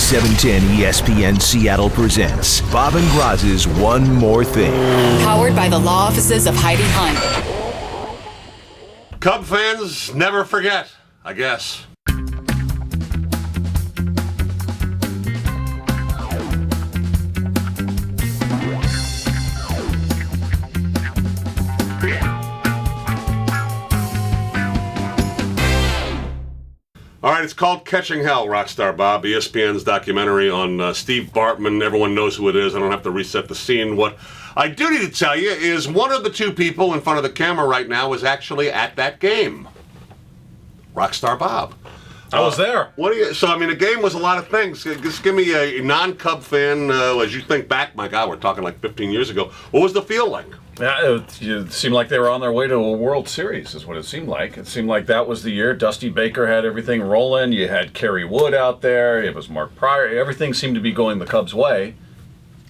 710 ESPN Seattle presents Bob and Groz's One More Thing. Powered by the law offices of Heidi Hunt. Cub fans never forget, I guess. All right, it's called Catching Hell, Rockstar Bob, ESPN's documentary on Steve Bartman. Everyone knows who it is. I don't have to reset the scene. What I do need to tell you is one of the two people in front of the camera right now is actually at that game. Rockstar Bob. I was there. The game was a lot of things. Just give me a non-Cub fan, as you think back, my God, we're talking like 15 years ago. What was the feel like? Yeah, it seemed like they were on their way to a World Series, is what it seemed like. It seemed like that was the year. Dusty Baker had everything rolling. You had Kerry Wood out there. It was Mark Pryor. Everything seemed to be going the Cubs' way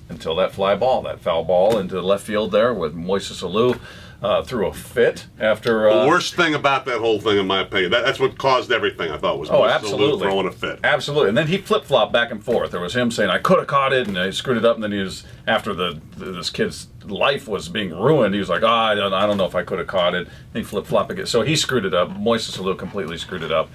until that that foul ball into the left field there with Moises Alou threw a fit after... the worst thing about that whole thing, in my opinion, that's what caused everything, I thought, was Moises Alou throwing a fit. Absolutely. And then he flip-flopped back and forth. There was him saying, I could have caught it, and I screwed it up, and then he was, after this kid's life was being ruined, he was like, I don't know if I could have caught it. And he flip-flopped again. So he screwed it up. Moises Alou completely screwed it up.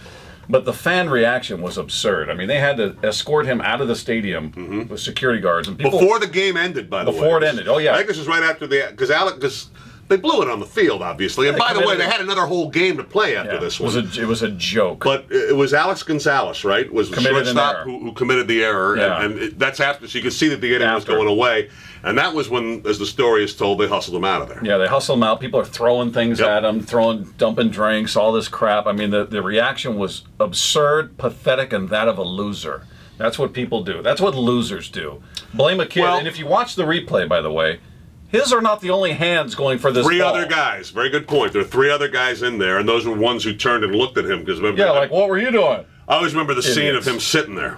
But the fan reaction was absurd. I mean, they had to escort him out of the stadium with security guards. And people, before the game ended, by the way. Before it ended, oh yeah. I think this was right after because they blew it on the field, obviously. And by the way, they had another whole game to play after this one. It was a joke. But it was Alex Gonzalez, right? Was the shortstop who committed the error. Yeah. And that's after, so you could see that the inning was going away. And that was when, as the story is told, they hustled him out of there. Yeah, they hustled him out. People are throwing things at him, dumping drinks, all this crap. I mean, the reaction was absurd, pathetic, and that of a loser. That's what people do. That's what losers do. Blame a kid. And if you watch the replay, by the way, his are not the only hands going for this Three ball. other guys. Very good point. There are three other guys in there, and those were ones who turned and looked at him. What were you doing? I always remember the scene of him sitting there.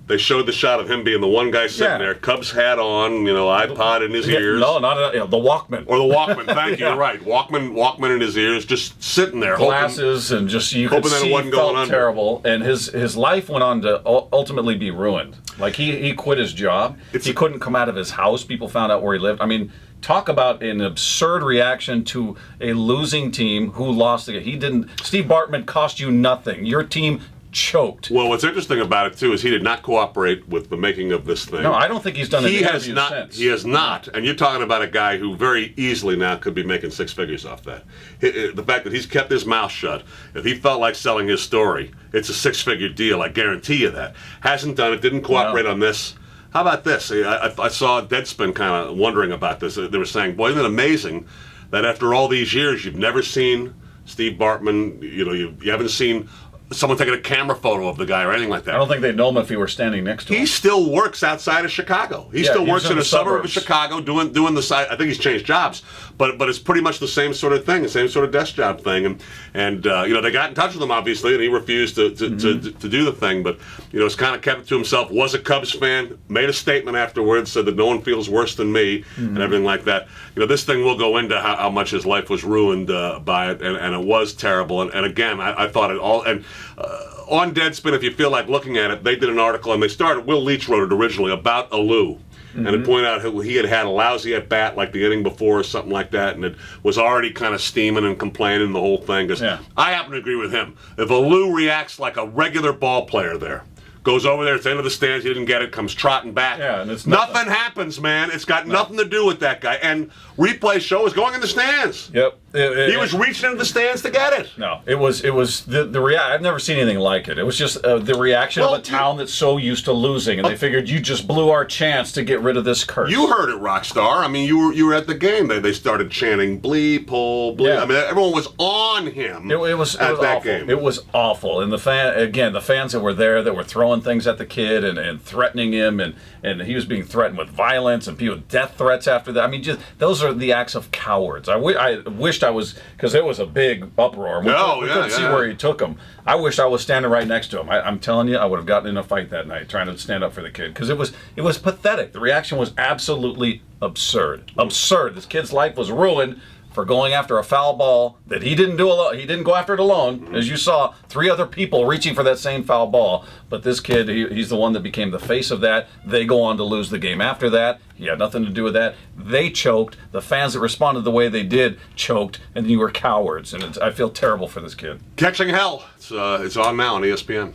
They showed the shot of him being the one guy sitting there, Cubs hat on, iPod in his ears. No, not the Walkman. Or the Walkman. Thank you. You're right. Walkman in his ears, just sitting there, glasses, and just you could see it felt terrible. And his life went on to ultimately be ruined. Like he quit his job. He couldn't come out of his house. People found out where he lived. I mean, talk about an absurd reaction to a losing team who lost the game. Steve Bartman cost you nothing. Your team choked. Well, what's interesting about it, too, is he did not cooperate with the making of this thing. No, I don't think he's done any interviews since. He has not. And you're talking about a guy who very easily now could be making six figures off that. The fact that he's kept his mouth shut, if he felt like selling his story, it's a six-figure deal, I guarantee you that. Hasn't done it, didn't cooperate on this. How about this? I saw Deadspin kind of wondering about this. They were saying, boy, isn't it amazing that after all these years, you've never seen Steve Bartman, you haven't seen someone taking a camera photo of the guy or anything like that. I don't think they'd know him if he were standing next to him. He still works outside of Chicago. He still works in a suburb of Chicago doing the side. I think he's changed jobs, but it's pretty much the same sort of thing, the same sort of desk job thing. And they got in touch with him obviously, and he refused to do the thing. But it's kind of kept it to himself. Was a Cubs fan, made a statement afterwards, said that no one feels worse than me, and everything like that. This thing will go into how much his life was ruined by it, and it was terrible. And again, I thought it all. And on Deadspin, if you feel like looking at it, they did an article, and Will Leach wrote it originally, about Alou. And it pointed out how he had a lousy at-bat like the inning before or something like that, and it was already kind of steaming and complaining the whole thing. I happen to agree with him. If Alou reacts like a regular ball player there, goes over there at the end of the stands, he didn't get it, comes trotting back. Yeah, and it's nothing happens, man. It's got nothing to do with that guy. And replay show is going in the stands. Yep. He was reaching into the stands to get it. No, it was the reaction. I've never seen anything like it. It was just the reaction of a town that's so used to losing, and they figured you just blew our chance to get rid of this curse. You heard it, Rockstar. I mean, you were at the game. They started chanting "bleep, pull, bleep." Yeah. I mean, everyone was on him. It was that awful. Game. It was awful. And the fans that were there that were throwing things at the kid and threatening him, and he was being threatened with violence and people with death threats after that. I mean, just those are the acts of cowards. I wished I was, because it was a big uproar. We couldn't see where he took him. I wish I was standing right next to him. I'm telling you, I would have gotten in a fight that night trying to stand up for the kid, because it was pathetic. The reaction was absolutely absurd. Absurd. This kid's life was ruined for going after a foul ball that he didn't do alone. He didn't go after it alone. As you saw, 3 other people reaching for that same foul ball. But this kid, he's the one that became the face of that. They go on to lose the game after that. He had nothing to do with that. They choked. The fans that responded the way they did choked, and you were cowards. And I feel terrible for this kid. Catching Hell. It's on now on ESPN.